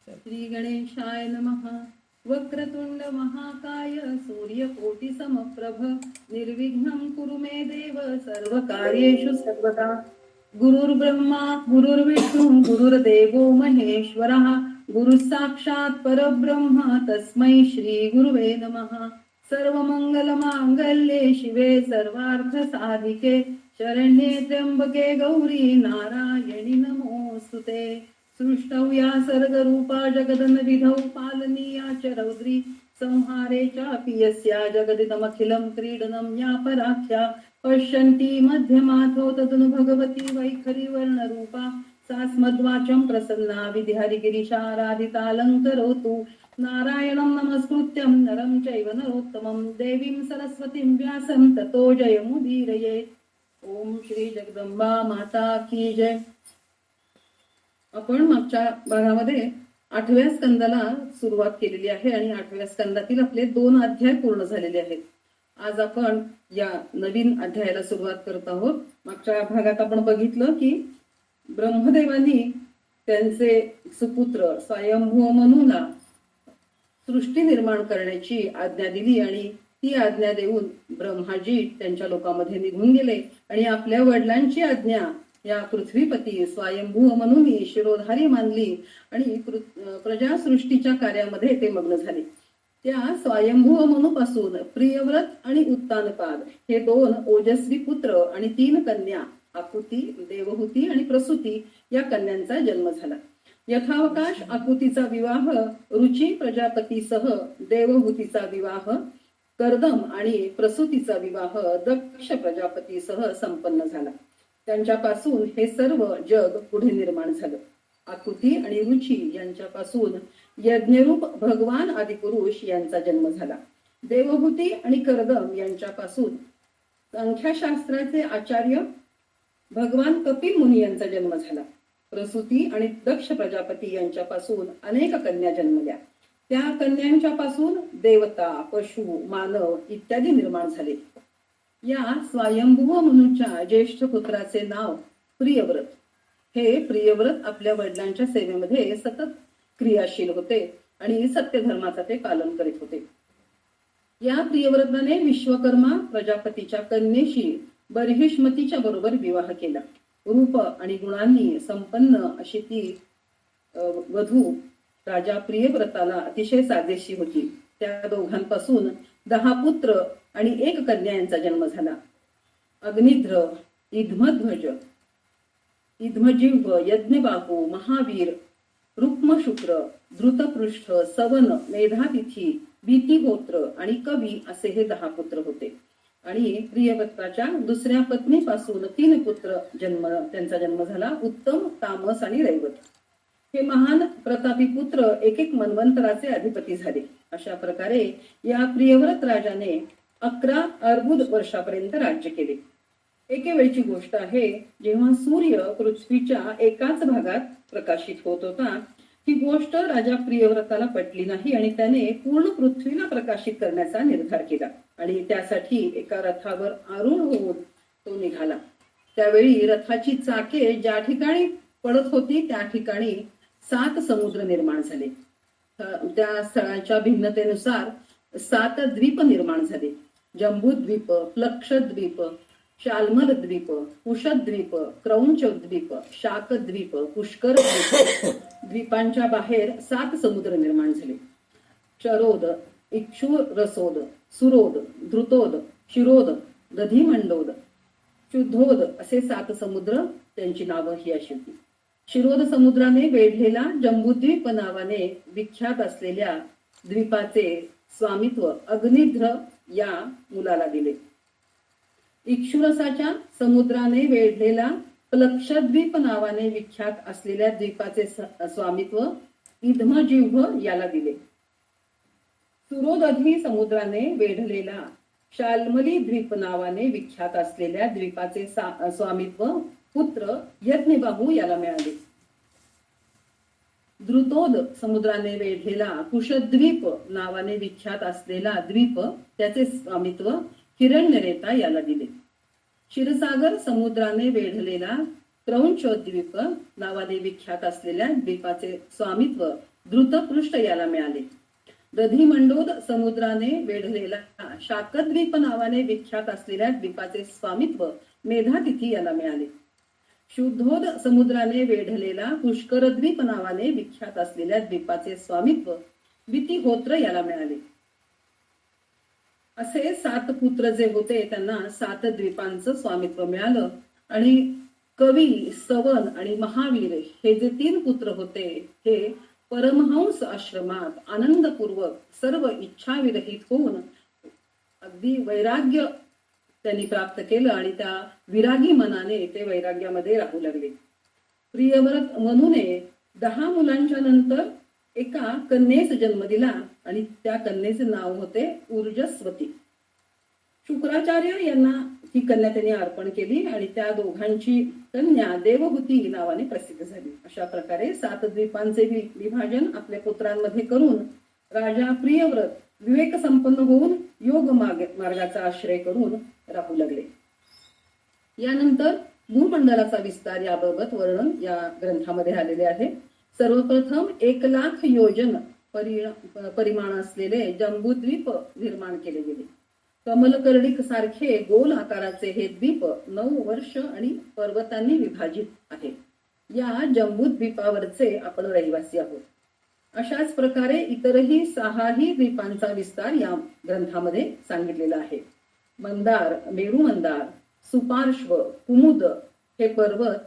श्री गणेशाय नमः. वक्रतुंड महाकाय सूर्यकोटि समप्रभ निर्विघ्नं कुरु मे देव सर्वकार्येषु सर्वदा. गुरुर्ब्रह्मा गुरुर्विष्णू गुरुर्देवो महेश्वरः गुरु साक्षात् परब्रह्म तस्मै श्री गुरुवे नमः. सर्वमंगलमांगल्ये शिवे सर्वार्थ साधिके शरण्ये त्र्यंबके गौरी नारायणी नमोस्तुते. सृष्टौ या सर्गरूपा जगदन्विधौ पालनीया च रौद्री संहारे चापि यस्या जगदिदमखिलं क्रीडनं या पराख्या पश्यन्ती मध्यमाथो तदनु भगवती वैखरी वर्णरूपा सा स्मद्वाचं प्रसन्ना विधिहरिगिरीशाराधितालङ्करोतु. नारायणं नमस्कृत्यं नरं चैव नरोत्तमं देवीं सरस्वतीं व्यासं ततो जयमुदीरयेत्. ओम श्री जगदंबा माता की जय. आपण मागच्या भागामध्ये 8व्या स्कंदाला सुरुवात केलेली आहे आणि 8व्या स्कंदातील आपले 2 अध्याय पूर्ण झालेले आहेत. आज आपण या नवीन अध्यायाला सुरुवात करत आहोत. मागच्या भागात आपण बघितलं की ब्रह्मदेवानी त्यांचे सुपुत्र स्वयंभू मनूला सृष्टी निर्माण करण्याची आज्ञा दिली आणि ती आज्ञा देऊन ब्रह्माजी त्यांच्या लोकांमध्ये निघून गेले आणि आपल्या वडिलांची आज्ञा या पृथ्वीपती स्वयंभू म्हणून शिरोधारी मानली आणि प्रजासृष्टीच्या कार्यामध्ये ते मग्न झाले. त्या स्वयंभू मनूपासून प्रियव्रत आणि उत्तानपाद हे 2 ओजस्वी पुत्र आणि 3 कन्या आकुती, देवहूती आणि प्रसूती या कन्यांचा जन्म झाला. यथावकाश आकुतीचा विवाह रुची प्रजापतीसह, देवहूतीचा विवाह कर्दम आणि प्रसूतीचा विवाह दक्ष प्रजापतीसह संपन्न झाला. त्यांच्यापासून हे सर्व जग पुढे निर्माण झालं. आकुती आणि रुची यांच्यापासून यज्ञरूप भगवान आदिपुरुष यांचा जन्म झाला. देवहूती आणि कर्दम यांच्यापासून संख्याशास्त्राचे आचार्य भगवान कपिल मुनी यांचा जन्म झाला. प्रसूती आणि दक्ष प्रजापती यांच्यापासून अनेक कन्या जन्मल्या. त्या कन्यांच्या पासून देवता, पशु, मानव इत्यादी निर्माण झाले. या स्वयंभू मनूच्या ज्येष्ठ पुत्राचे नाव प्रियव्रत. हे प्रियव्रत आपल्या वडिलांच्या सेवेमध्ये सतत क्रियाशील होते आणि सत्य धर्माचा ते पालन करीत होते. या प्रियव्रताने विश्वकर्मा प्रजापतीच्या कन्येशी बर्हिष्मतीच्या बरोबर विवाह केला. रूप आणि गुणांनी संपन्न अशी ती वधू राजा प्रियव्रताला अतिशय साजेशी होती. त्या दोघांपासून 10 पुत्र आणि 1 कन्या यांचा जन्म झाला. अग्निध्र, इध्मध्वज, इध्मजिह्व, यज्ञबाहू, महावीर, रुक्मशुक्र, धृतपृष्ठ, सवन, मेधातिथी, भीतिहोत्र आणि कवी असे हे 10 पुत्र होते. आणि प्रियव्रताच्या दुसऱ्या पत्नीपासून 3 पुत्र त्यांचा जन्म झाला. उत्तम, तामस आणि रैवत. हे महान प्रतापी पुत्र एक मन्वंतराचे अधिपती झाले. अशा प्रकारे या प्रियव्रत राजाने 11 अर्बुद वर्षापर्यंत राज्य केले. एके वेळची गोष्ट आहे जेव्हा सूर्य पृथ्वीच्या एकाच भागात प्रकाशित होत होता. ही गोष्ट राजा प्रियव्रताला पटली नाही आणि त्याने पूर्ण पृथ्वीला प्रकाशित करण्याचा निर्धार केला आणि त्यासाठी एका रथावर आरूढ होऊन तो निघाला. त्यावेळी रथाची चाके ज्या ठिकाणी पडत होती त्या ठिकाणी 7 समुद्र निर्माण झाले. त्या स्थळाच्या भिन्नतेनुसार 7 द्वीप निर्माण झाले. जंबूद्वीप, प्लक्षद्वीप, शाल्मल द्वीप, कुशद्वीप, क्रौंच द्वीप, शाकद्वीप, पुष्कर द्वीप. द्वीपांच्या बाहेर 7 समुद्र निर्माण झाले. चरोद, इक्षुरसोद, सुरोद, धृतोद, शिरोद, दधिमंडोद, शुद्धोद असे 7 समुद्र, त्यांची नावं ही अशी होती. शिरोद समुद्राने वेढलेला जंबूद्वीप नावाने विख्यात असलेल्या द्वीपाचे स्वामित्व अग्निध्र या मुलाला दिले. इक्षुरसाच्या समुद्राने वेढलेला प्लक्षद्वीप नावाने विख्यात असलेल्या द्वीपाचे स्वामित्व इध्मजिह्व याला दिले. सुरोदधी समुद्राने वेढलेला शाल्मली द्वीप नावाने विख्यात असलेल्या द्वीपाचे स्वामित्व पुत्र यज्ञबाहू याला मिळाले. धृतोद समुद्राने वेढलेला कुशद्वीप नावाने विख्यात असलेला द्वीप त्याचे स्वामित्व हिरण्यरेता याला दिले. क्षीरसागर समुद्राने वेढलेला क्रौंच द्वीप नावाने विख्यात असलेल्या द्वीपाचे स्वामित्व धृतपृष्ठ याला मिळाले. दधिमंडोद समुद्राने वेढलेला शाकद्वीप नावाने विख्यात असलेल्या द्वीपाचे स्वामित्व मेधातिथी याला मिळाले. शुद्धोद समुद्राने वेढलेला पुष्करद्वीप नावाने विख्यात असलेल्या द्वीपाचे स्वामित्व वितिहोत्र याला मिळाले. असे 7 पुत्र जे होते त्यांना 7 द्वीपांचं स्वामित्व मिळालं. आणि कवी, सवन आणि महावीर हे जे 3 पुत्र होते हे परमहंस आश्रमात आनंदपूर्वक सर्व इच्छा विरहित होऊन अगदी वैराग्य त्यांनी प्राप्त केलं आणि त्या विरागी मनाने ते वैराग्यामध्ये राहू लागले. प्रियव्रत मनूने 10 मुलांच्या नंतर एका कन्येस जन्म दिला आणि त्या कन्येचे नाव होते ऊर्जस्वती. शुक्राचार्य यांना ही कन्या त्यांनी अर्पण केली आणि त्या दोघांची कन्या देवहूती नावाने प्रसिद्ध झाली. अशा प्रकारे 7 द्वीपांचे विभाजन आपल्या पुत्रांमध्ये करून राजा प्रियव्रत विवेक संपन्न होऊन योग मार्गाचा आश्रय करून राहू लागले. यानंतर भूमंडलाचा विस्तार याबाबत वर्णन या ग्रंथामध्ये आलेले आहे. सर्वप्रथम 1,00,000 योजन परिमाण असलेले जंबूद्वीप निर्माण केले गेले. कमलकर्णिक सारखे गोल आकाराचे हे द्वीप 9 वर्ष आणि पर्वतांनी विभाजित आहे. या जंबूद्वीपावरचे आपण रहिवासी आहोत. अशाच प्रकारे इतरही 6 द्वीपांचा विस्तार या ग्रंथामध्ये सांगितलेला आहे. मंदार, मेरू मंदार, सुपार्श्व, कुमुद हे पर्वत,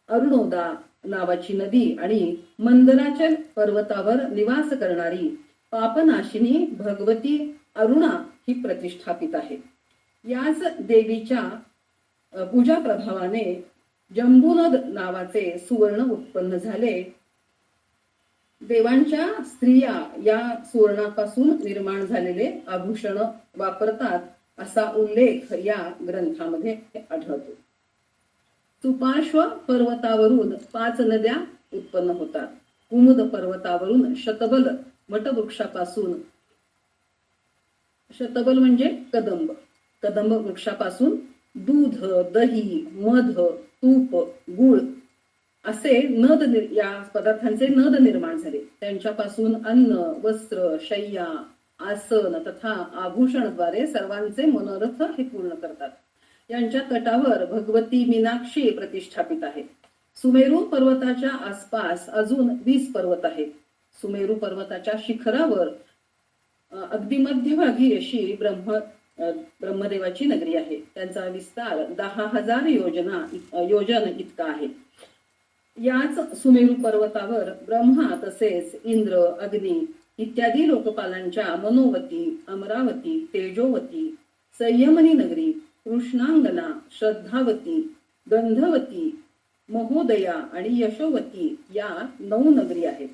अरुणोदा नावाची नदी आणि मंदराचल पर्वतावर निवास करणारी पापनाशिनी भगवती अरुणा ही प्रतिष्ठापित आहे. याच देवीच्या पूजा प्रभावाने जंबूनद नावाचे सुवर्ण उत्पन्न झाले. देवांच्या स्त्रिया या सुवर्णापासून निर्माण झालेले आभूषण वापरतात असा उल्लेख या ग्रंथामध्ये आढळतो. सुपार्श्व पर्वतावरून 5 नद्या उत्पन्न होतात. कुमुद पर्वतावरून शतबल वटवृक्षापासून, शतबल म्हणजे कदंब वृक्षापासून दूध, दही, मध, तूप, गुळ असे या पदार्थांचे नद निर्माण झाले. त्यांच्यापासून अन्न, वस्त्र, शय्या, आसन तथा आभूषणद्वारे सर्वांचे मनोरथ हे पूर्ण करतात. यांच्या तटावर भगवती मीनाक्षी प्रतिष्ठापित आहे. सुमेरू पर्वताच्या आसपास अजून 20 पर्वत आहेत. सुमेरू पर्वताच्या शिखरावर अगदी मध्यभागी अशी ब्रह्मदेवाची नगरी आहे. त्यांचा विस्तार 10,000 योजन इतका आहे. याच सुमेरू पर्वतावर ब्रह्मा तसेच इंद्र, अग्नी इत्यादी लोकपालांच्या मनोवती, अमरावती, तेजोवती, संयमनी नगरी, कृष्णांगना, श्रद्धावती, गंधवती, महोदया आणि यशोवती या 9 नगरी आहेत.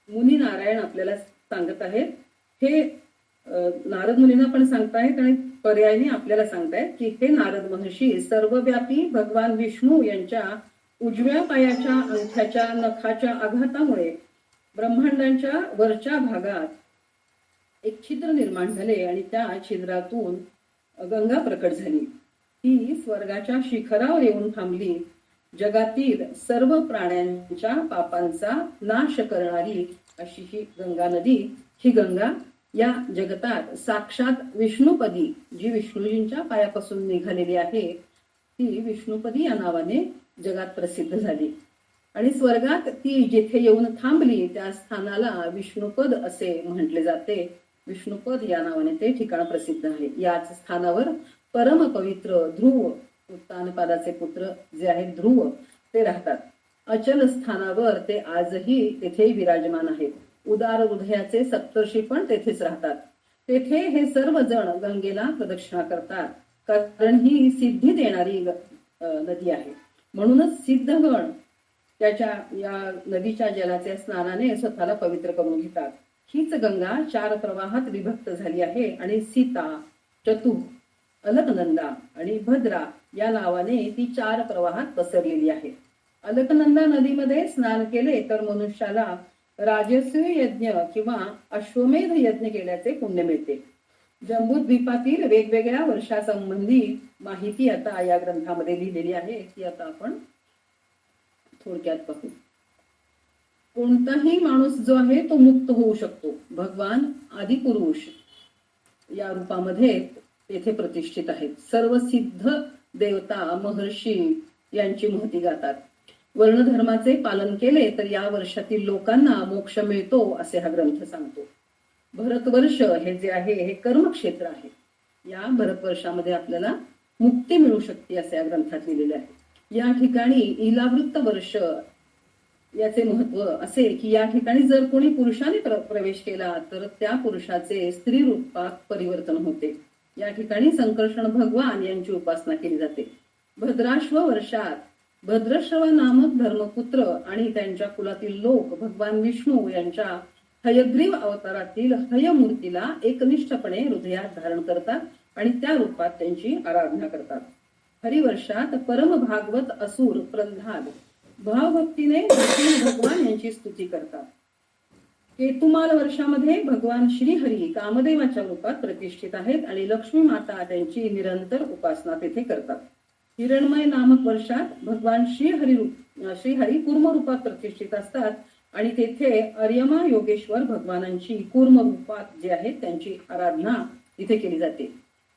मुनी नारायण आपल्याला सांगत आहेत. हे नारद मुनींना पण सांगतायत आणि पर्यायाने आपल्याला सांगतायत की हे नारद महर्षी, सर्वव्यापी भगवान विष्णू यांच्या उजव्या पायाच्या अंगठ्याच्या नखाच्या आघातामुळे ब्रह्मांडाच्या वरच्या भागात एक छिद्र निर्माण झाले आणि त्या छिद्रातून गंगा प्रकट झाली. ती स्वर्गाच्या शिखरावर येऊन थांबली. जगातील सर्व प्राण्यांच्या पापांचा नाश करणारी अशी ही गंगा नदी, ही गंगा या जगतात साक्षात विष्णुपदी, जी विष्णूजींच्या पायापासून निघालेली आहे, ती विष्णुपदी या नावाने जगात प्रसिद्ध झाली. आणि स्वर्गात ती जिथे येऊन थांबली त्या स्थानाला विष्णुपद असे म्हटले जाते. विष्णुपद या नावाने ते ठिकाण प्रसिद्ध आहे. याच स्थानावर परम पवित्र ध्रुव, उत्तानपादाचे पुत्र जे आहेत ध्रुव, ते राहतात. अचल स्थानावर ते आजही तेथे विराजमान आहेत. उदार हृदयाचे सप्तर्षी पण तेथेच राहतात. तेथे हे सर्व जण गंगेला प्रदक्षिणा करतात, कारण ही सिद्धी देणारी नदी आहे. म्हणूनच सिद्धगण त्याच्या या नदीच्या जलाच्या स्नानाने स्वतःला पवित्र करून घेतात. हीच गंगा 4 प्रवाहात विभक्त झाली आहे आणि सीता, चतुर, अलकनंदा आणि भद्रा या नावाने ती 4 प्रवाहात पसरलेली आहे. अलकनंदा नदीमध्ये स्नान केले तर मनुष्याला राजसूय यज्ञ किंवा अश्वमेध यज्ञ केल्याचे पुण्य मिळते. जंबूद्वीपातील वेगवेगळ्या वर्षासंबंधी माहिती आता या ग्रंथामध्ये लिहिलेली आहे, ती आता आपण थोडक्यात पाहू. कोणताही माणूस जो आहे तो मुक्त होऊ शकतो. भगवान आदिपुरुष या रूपामध्ये तेथे प्रतिष्ठित आहेत. सर्व सिद्ध देवता महर्षी यांची महती गातात. वर्णधर्माचे पालन केले तर या वर्षातील लोकांना मोक्ष मिळतो असे हा ग्रंथ सांगतो. भरतवर्ष हे जे आहे हे कर्मक्षेत्र आहे. या भरतवर्षामध्ये आपल्याला मुक्ती मिळू शकते असे या ग्रंथात लिहिलेले आहे. या ठिकाणी इलावृत्त वर्ष याचे महत्व असे की या ठिकाणी जर कोणी पुरुषाने प्रवेश केला तर त्या पुरुषाचे स्त्री रूपात परिवर्तन होते. या ठिकाणी संकर्षण भगवान यांची उपासना केली जाते. भद्राश्व वर्षात भद्रश्रव नामक धर्मपुत्र आणि त्यांच्या कुलातील लोक भगवान विष्णू यांच्या हयग्रीव अवतारातील हयमूर्तीला एकनिष्ठपणे हृदयात धारण करतात आणि त्या रूपात त्यांची आराधना करतात. हरिवर्षात परम भागवत असुर प्रल्हाद भावभक्तीने भगवान यांची स्तुती करतात. केतुमाल वर्षामध्ये भगवान श्रीहरी कामदेवाच्या रूपात प्रतिष्ठित आहेत आणि लक्ष्मी माता त्यांची निरंतर उपासना तेथे करतात. हिरणमय नामक वर्षात भगवान श्रीहरी कूर्म रूपात प्रतिष्ठित असतात आणि तेथे अर्यमा योगेश्वर भगवानांची कूर्म रूपात जे आहेत त्यांची आराधना इथे केली जाते.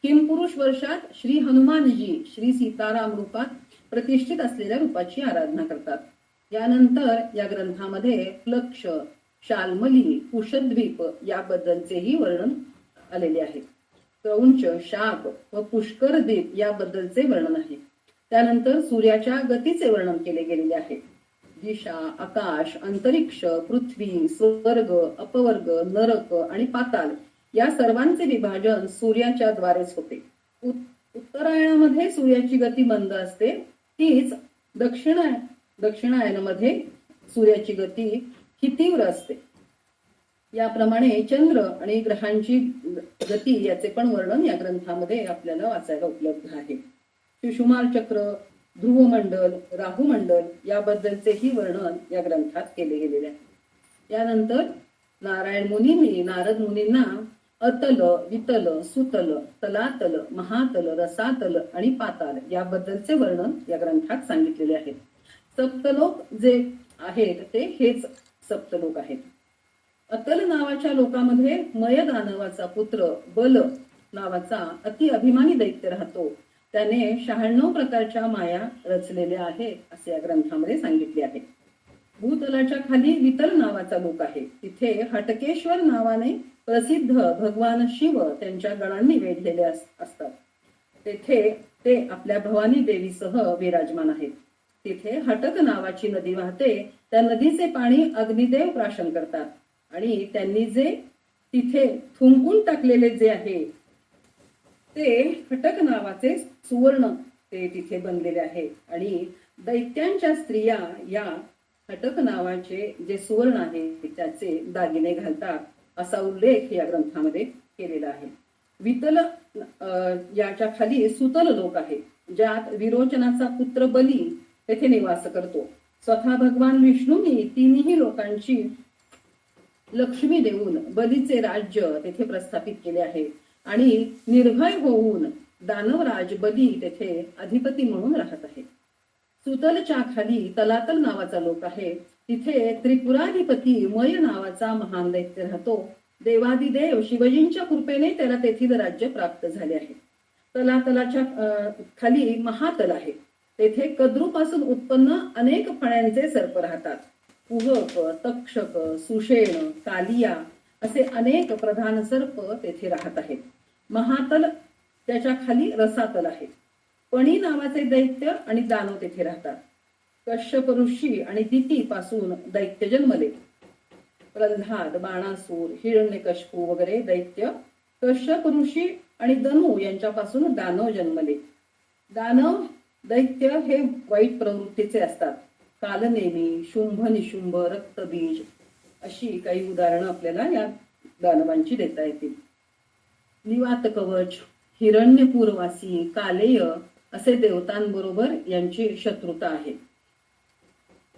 किमपुरुष वर्षात श्री हनुमानजी श्री सीताराम रूपात प्रतिष्ठित असलेल्या रूपाची आराधना करतात. यानंतर या ग्रंथामध्ये लक्ष शाल्मली कुशद्वीप याबद्दलचेही वर्णन आलेले आहे. क्रौंच शाप व पुष्कर द्वीप याबद्दलचे वर्णन आहे. त्यानंतर सूर्याच्या गतीचे वर्णन केले गेलेले आहे. दिशा आकाश अंतरिक्ष पृथ्वी स्वर्ग अपवर्ग नरक आणि पाताल या सर्वांचे विभाजन सूर्याच्या द्वारेच होते. उत्तरायणामध्ये सूर्याची गती मंद असते, तीच दक्षिणायनामध्ये सूर्याची गती ही तीव्र असते. याप्रमाणे चंद्र आणि ग्रहांची गती याचे पण वर्णन या ग्रंथामध्ये आपल्याला वाचायला उपलब्ध आहे. शिशुमार चक्र ध्रुवमंडल राहुमंडल याबद्दलचेही वर्णन या ग्रंथात केले गेलेले आहे. यानंतर नारायण मुनींनी नारद मुनींना अतल वितल सुतल तलातल महातल रसातल आणि पाताल याबद्दलचे वर्णन या ग्रंथात सांगितलेले आहे. सप्तलोक जे आहेत ते हेच सप्तलोक आहेत. अतल नावाच्या लोकामध्ये मय दानवाचा पुत्र बल नावाचा अति अभिमानी दैत्य राहतो. त्याने 96 प्रकारच्या माया रचलेल्या आहेत असे या ग्रंथामध्ये सांगितले आहे. भूतलाच्या खाली वितल नावाचा लोक आहे. तिथे हटकेश्वर नावाने प्रसिद्ध भगवान शिव त्यांच्या गणांनी वेढलेले असतात. तेथे ते आपल्या भवानी देवीसह विराजमान आहेत. तिथे हटक नावाची नदी वाहते. त्या नदीचे पाणी अग्निदेव प्राशन करतात आणि त्यांनी जे तिथे थुंकून टाकलेले जे आहे ते हटक नावाचे सुवर्ण ते तिथे बनलेले आहे आणि दैत्यांच्या स्त्रिया या हटक नावाचे जे सुवर्ण आहे त्याचे दागिने घालतात असा उल्लेख या ग्रंथामध्ये केलेला आहे. वितल याच्या खाली सुतल लोक आहे, ज्यात विरोचनाचा पुत्र बली तेथे निवास करतो. स्वतः भगवान विष्णूंनी तिन्ही लोकांची लक्ष्मी देऊन बलीचे राज्य तेथे प्रस्थापित केले आहे आणि निर्भय होऊन दानवराज बली तेथे अधिपती म्हणून राहत आहे. सुतलच्या खाली तलातल नावाचा लोक आहे. तिथे त्रिपुराधिपती मय नावाचा महान दैत्य राहतो. देवादिदेव शिवजींच्या कृपेने त्याला तेथील राज्य प्राप्त झाले आहे. तलातलाच्या खाली महातल आहे. तेथे कद्रूपासून उत्पन्न अनेक फण्यांचे सर्प राहतात. कुहक तक्षक सुषेण कालिया असे अनेक प्रधान सर्प तेथे राहत आहेत. महातल त्याच्या खाली रसातल आहे. पणी नावाचे दैत्य आणि दानव तेथे राहतात. कश्यप ऋषी आणि दिती पासून दैत्य जन्मले. प्रल्हाद बाणासूर हिरण्यकश्यपू वगैरे दैत्य कश्यप ऋषी आणि धनु यांच्यापासून दानव जन्मले. दानव दैत्य हे वाईट प्रवृत्तीचे असतात. कालनेमी शुंभ निशुंभ रक्तबीज अशी काही उदाहरणं आपल्याला या दानवांची देता येतील. निवात कवच हिरण्यपूरवासी कालेय असे देवतांबरोबर यांची शत्रुता आहे.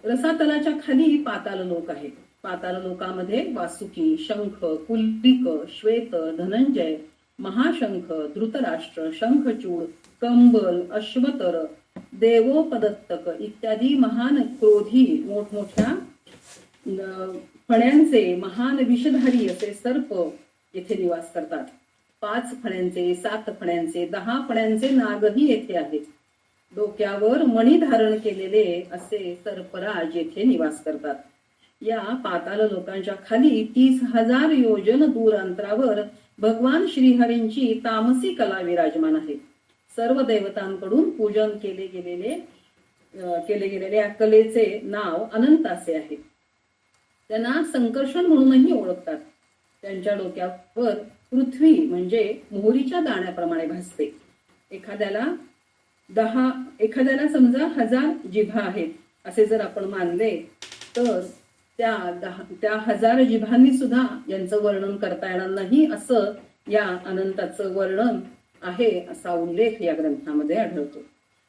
रसातलाच्या खाली पाताल लोक आहेत. पाताल लोकामध्ये वासुकी शंख कुल्लिक श्वेत धनंजय महाशंख धृतराष्ट्र शंखचूड कंबल अश्वतर देवोपदत्तक इत्यादी महान क्रोधी मोठमोठ्या फण्यांचे महान विषधारी असे सर्प येथे निवास करतात. 5 फण्यांचे, 7 फण्यांचे, 10 फण्यांचे नागही येथे आहेत. डोक्यावर मणी धारण केलेले असे सर्पराज येथे निवास करतात. या पाताल लोकांच्या खाली 30,000 योजन दूर अंतरावर भगवान श्रीहरींची तामसी कला विराजमान आहे. सर्व देवतांकडून पूजन केले गेलेले या कलेचे नाव अनंत असे आहे. त्यांना संकर्षण म्हणूनही ओळखतात. त्यांच्या डोक्यावर पृथ्वी म्हणजे मोहरीच्या दाण्याप्रमाणे भासते. एखाद्याला समजा 1000 जिभा आहेत असे जर आपण मानले तर त्या 1000 जिभांनी सुद्धा यांचं वर्णन करता येणार नाही असं या अनंताचं वर्णन आहे असा उल्लेख या ग्रंथामध्ये आढळतो.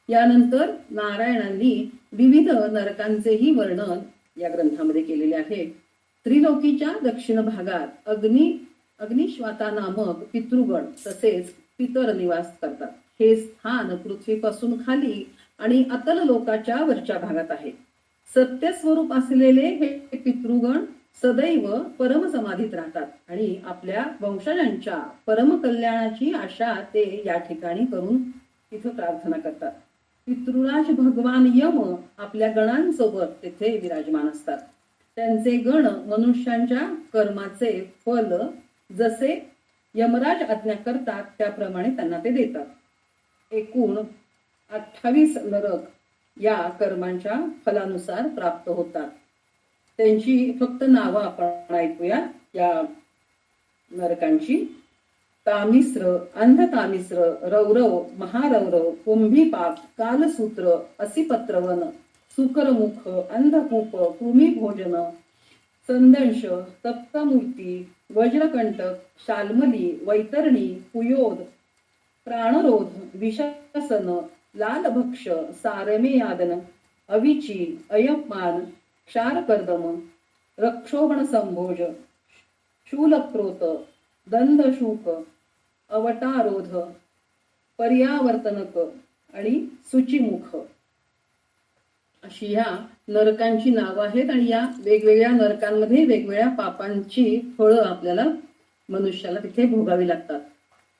यानंतर नारायणांनी विविध नरकांचेही वर्णन या ग्रंथामध्ये केलेले आहे. त्रिलोकीच्या दक्षिण भागात अग्निश्वाता नामक पितृगण तसेच पितर निवास करतात. हे स्थान पृथ्वीपासून खाली आणि अतल लोकाच्या वरच्या भागात आहे. सत्य स्वरूप असलेले हे पितृगण सदैव परमसमाधीत राहतात आणि आपल्या वंशजांच्या परम कल्याणाची आशा ते या ठिकाणी करून तिथं प्रार्थना करतात. पितृराज भगवान यम आपल्या गणांसोबत तेथे विराजमान असतात. त्यांचे गण मनुष्यांच्या कर्माचे फल जसे यमराज आज्ञा करतात त्याप्रमाणे त्यांना ते देतात. एकूण 28 नरक या कर्मांच्या फलानुसार प्राप्त होतात. त्यांची फक्त नावं आपण ऐकूया या नरकांची. तामिस्र, अंधतामिस्र, रौरव, महारौरव, कुंभीपाक, कालसूत्र, असिपत्रवन, सुकरमुख, अंधकूप, कृमिभोजन, संदंश, तप्तमूर्ती, वज्रकंटक, शाल्मली, वैतरणी, कुयोद, प्राणरोध, विषसन, लालभक्ष, सारमेयादन, अविची, अयमान, क्षारकर्दम, रक्षोभण संभोज, शूलप्रोत, दंदशूक, अवटारोध, पर्यावर्तनक आणि सुचिमुख अशी ह्या नरकांची नावं आहेत. आणि या वेगवेगळ्या नरकांमध्ये वेगवेगळ्या पापांची फळं आपल्याला मनुष्याला तिथे भोगावी लागतात.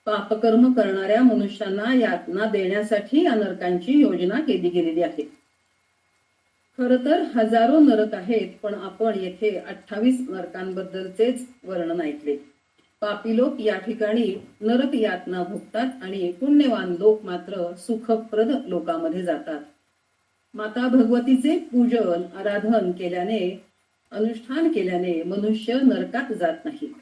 पापकर्म करणाऱ्या मनुष्यांना यातना देण्यासाठी या नरकांची योजना केली गेलेली आहे. खर तर हजारो नरक आहेत, पण आपण येथे 28 नरकांबद्दलचेच वर्णन ऐकले. पापी लोक या ठिकाणी नरक यातना भोगतात आणि पुण्यवान लोक मात्र सुखप्रद लोकांमध्ये जातात. माता भगवतीचे पूजन आराधन केल्याने, अनुष्ठान केल्याने मनुष्य नरकात जात नाही.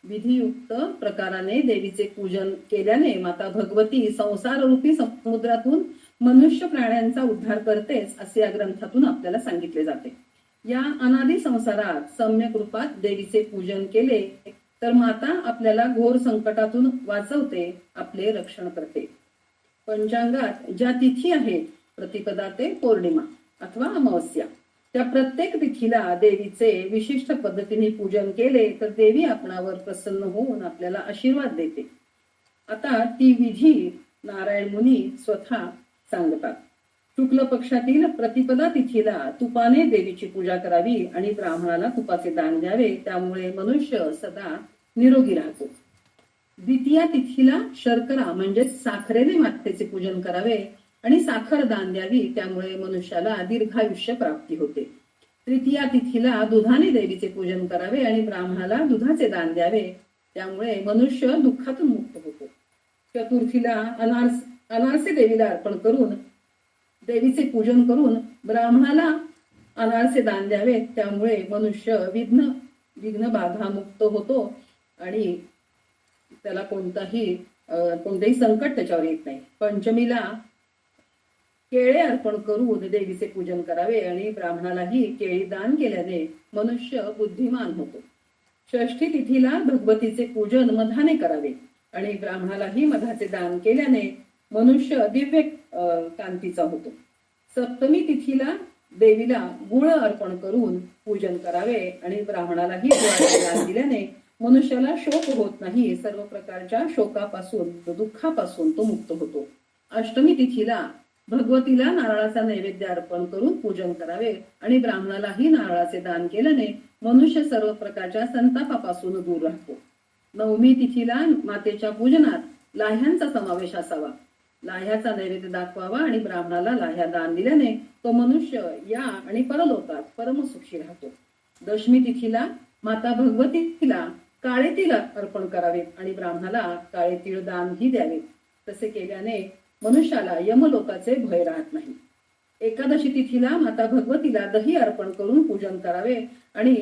विधियुक्त प्रकाराने देवीचे पूजन केल्याने माता भगवती संसाररूपी समुद्रातून मनुष्य प्राण्यांचा उद्धार करतेच असे या ग्रंथातून आपल्याला सांगितले जाते. या अनादी संसारात सम्यक रूपात देवीचे पूजन केले तर माता आपल्याला घोर संकटातून वाचवते, आपले रक्षण करते. पंचांगात ज्या तिथी आहेत, प्रतिपदा ते पौर्णिमा अथवा अमावस्या, त्या प्रत्येक तिथीला देवीचे विशिष्ट पद्धतीने पूजन केले तर देवी आपणावर प्रसन्न होऊन आपल्याला आशीर्वाद देते. आता ती विधी नारायण मुनी स्वतः सांगतात. शुक्ल पक्षातील प्रतिपदा तिथीला तुपाने देवीची पूजा करावी आणि ब्राह्मणाला तुपाचे दान द्यावे, त्यामुळे मनुष्य सदा निरोगी राहतो. द्वितीया तिथीला शर्करा म्हणजे साखरेने मातेचे पूजन करावे आणि साखर दान द्यावी, त्यामुळे मनुष्याला दीर्घायुष्य प्राप्ती होते. तृतीया तिथीला दुधाने देवीचे पूजन करावे आणि ब्राह्मणाला दुधाचे दान द्यावे, त्यामुळे मनुष्य दुःखातून मुक्त होतो. चतुर्थीला अनारसे देवीला अर्पण करून देवीचे पूजन करून ब्राह्मणाला अनारसे दान द्यावे, त्यामुळे मनुष्य विघ्न बाधा मुक्त होतो आणि त्याला कोणतेही संकट त्याच्यावर येत नाही. पंचमीला केळे अर्पण करून देवीचे पूजन करावे आणि ब्राह्मणालाही केळी दान केल्याने मनुष्य बुद्धिमान होतो. षष्ठी तिथीला भगवतीचे पूजन मधाने करावे आणि ब्राह्मणालाही मधाचे दान केल्याने मनुष्य दिव्य कांतीचा होतो. सप्तमी तिथीला देवीला गुळ अर्पण करून पूजन करावे आणि ब्राह्मणालाही गुळाचे दान दिल्याने मनुष्याला शोक होत नाही, सर्व प्रकारच्या शोकापासून दुःखापासून तो मुक्त होतो. अष्टमी तिथीला भगवतीला नारळाचा नैवेद्य अर्पण करून पूजन करावे आणि ब्राह्मणालाही नारळाचे दान केल्याने मनुष्य सर्व प्रकारच्या संतापापासून दूर राहतो. नवमी तिथीला मातेच्या पूजनात लाह्यांचा समावेश असावा. लाह्याचा नैवेद्य दाखवावा आणि ब्राह्मणाला लाह्या दान दिल्याने तो मनुष्य या आणि परलोकात परमसुखी राहतो. दशमी तिथीला माता भगवतीला काळे तीळ अर्पण करावे आणि ब्राह्मणाला काळे तीळ दानही द्यावे. तसे केल्याने मनुष्याला यमलोकाचे भय राहत नाही. एकादशी तिथीला माता भगवतीला दही अर्पण करून पूजन करावे आणि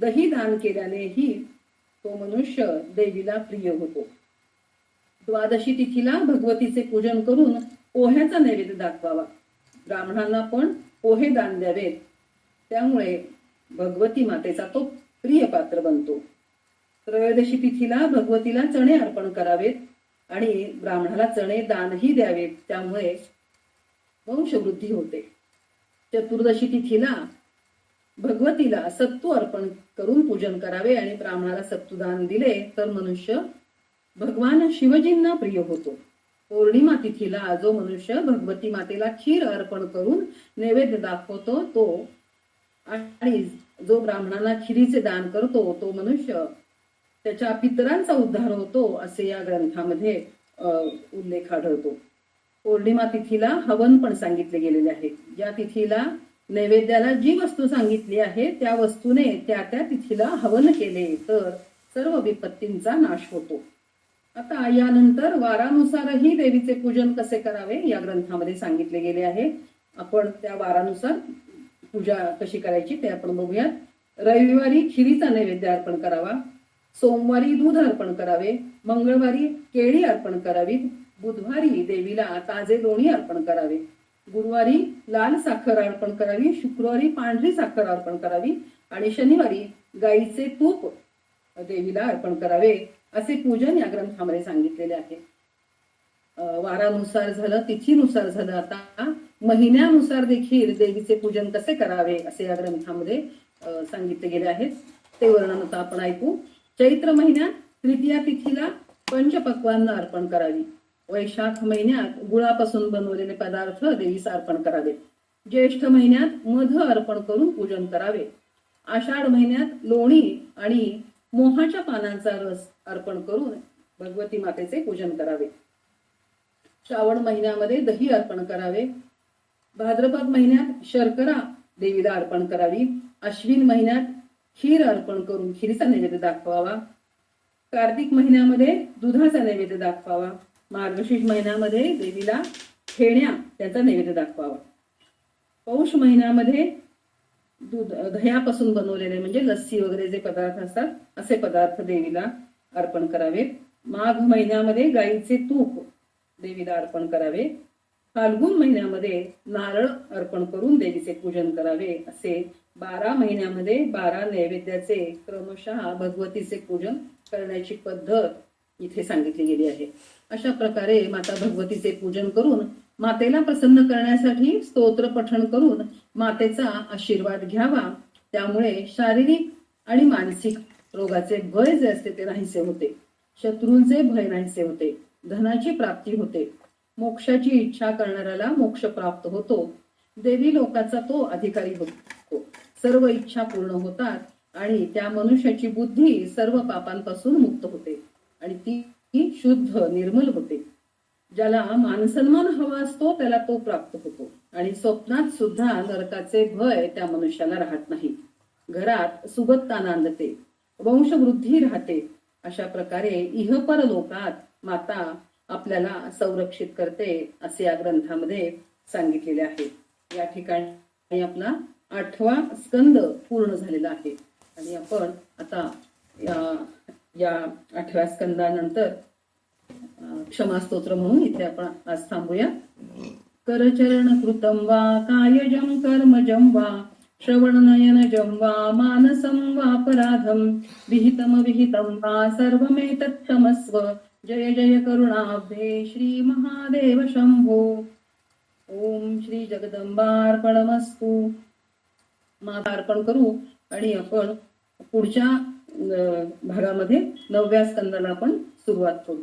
दही दान केल्यानेही तो मनुष्य देवीला प्रिय होतो. द्वादशी तिथीला भगवतीचे पूजन करून पोह्याचा नैवेद्य दाखवावा. ब्राह्मणांना पण पोहे दान द्यावेत. त्यामुळे भगवती मातेचा तो प्रिय पात्र बनतो. त्रयोदशी तिथीला भगवतीला चणे अर्पण करावेत आणि ब्राह्मणाला चणे दानही द्यावेत. त्यामुळे वंशवृद्धी होते. चतुर्दशी तिथीला भगवतीला सत्तू अर्पण करून पूजन करावे आणि ब्राह्मणाला सत्तू दान दिले तर मनुष्य भगवान शिवजींना प्रिय होतो. पौर्णिमा तिथीला जो मनुष्य भगवती मातेला खीर अर्पण करून नैवेद्य दाखवतो तो आणि जो ब्राह्मणाला खिरीचे दान करतो तो मनुष्य त्याच्या पितरांचा उद्धार होतो असे या ग्रंथामध्ये उल्लेख आढळतो. पौर्णिमा तिथीला हवन पण सांगितले गेलेले आहे. या तिथीला नैवेद्याला जी वस्तू सांगितली आहे त्या वस्तूने त्या त्या तिथीला हवन केले तर सर्व विपत्तींचा नाश होतो. आता यानंतर वारानुसारही देवीचे पूजन कसे करावे या ग्रंथामध्ये सांगितले गेले आहे. आपण त्या वारानुसार पूजा कशी करायची ते आपण बघूयात. रविवारी खिरीचा नैवेद्य अर्पण करावा. सोमवारी दूध अर्पण करावे. मंगळवारी केळी अर्पण करावी. बुधवारी देवीला ताजे लोणी अर्पण करावे. गुरुवारी लाल साखर अर्पण करावी. शुक्रवारी पांढरी साखर अर्पण करावी आणि शनिवारी गाईचे तूप देवीला अर्पण करावे असे पूजन या ग्रंथामध्ये सांगितलेले आहे. वारानुसार झालं, तिथीनुसार झालं. आता महिन्यानुसार देखील देवीचे पूजन कसे करावे असे या ग्रंथामध्ये सांगितले गेले आहेत. ते वर्णन आता आपण ऐकू. चैत्र महिन्यात तृतीया तिथीला पंचपक्वान्न अर्पण करावी. वैशाख महिन्यात गुळापासून बनवलेले पदार्थ देवीस अर्पण करावे. ज्येष्ठ महिन्यात मध अर्पण करून पूजन करावे. आषाढ महिन्यात लोणी आणि मोहाच्या पानांचा रस अर्पण करून भगवती मातेचे पूजन करावे. श्रावण महिन्यामध्ये दही अर्पण करावे. भाद्रपद महिन्यात शर्करा देवीला अर्पण करावी. अश्विन महिन्यात खीर अर्पण करून खिरीचा नैवेद्य दाखवावा. कार्तिक महिन्यामध्ये दुधाचा नैवेद्य दाखवावा. मार्गशीर्ष महिन्यामध्ये देवीला खेण्या त्यांचा नैवेद्य दाखवावा. पौष महिन्यामध्ये दह्यापासून बनवलेले म्हणजे लस्सी वगैरे जे पदार्थ असतात असे पदार्थ देवीला अर्पण करावेत. माघ महिन्यामध्ये गाईचे तूप देवीला अर्पण करावे. फाल्गुन महिन्यामध्ये नारळ अर्पण करून देवीचे पूजन करावे. असे 12 महिन्यामध्ये 12 नैवेद्याचे क्रमशः भगवतीचे पूजन करण्याची पद्धत इथे सांगितली गेली आहे. अशा प्रकारे माता भगवतीचे पूजन करून मातेला प्रसन्न करण्यासाठी स्तोत्र पठण करून मातेचा आशीर्वाद घ्यावा. त्यामुळे शारीरिक आणि मानसिक रोगाचे भय जे असते ते नाहीसे होते. शत्रूंचे भय नाहीसे होते. धनाची प्राप्ती होते. मोक्षाची इच्छा करणाऱ्याला मोक्ष प्राप्त होतो. देवी लोकाचा तो अधिकारी होतो. सर्व इच्छा पूर्ण होतात आणि त्या मनुष्याची बुद्धी सर्व पापांपासून मुक्त होते आणि ती शुद्ध निर्मल होते. ज्याला मानसन्मान हवा असतो त्याला तो प्राप्त होतो आणि स्वप्नात सुद्धा नरकाचे भय त्या मनुष्याला राहत नाही. घरात सुबत्ता नांदते. वंशवृद्धी राहते. अशा प्रकारे इहपर लोकात माता आपल्याला संरक्षित करते असे या ग्रंथामध्ये सांगितलेले आहे. या ठिकाणी आपला 8वा स्कंद पूर्ण झालेला आहे आणि आपण आता या 8व्या स्कंदानंतर क्षमा स्तोत्र म्हणून इथे आपण आज थांबूया. करचरण कृतं वा कायजं कर्मजं वा श्रवणनयनजं वा मानसं वापराधं विहितं विहितं वा सर्वमेतत् क्षमस्व. जय जय करुणाब्धे श्री महादेव शंभो. ओम श्री जगदंबार्पणमस्तु. माता अर्पण करू आणि आपण पुढच्या भागामध्ये 9व्या स्कंदाला आपण सुरुवात करू.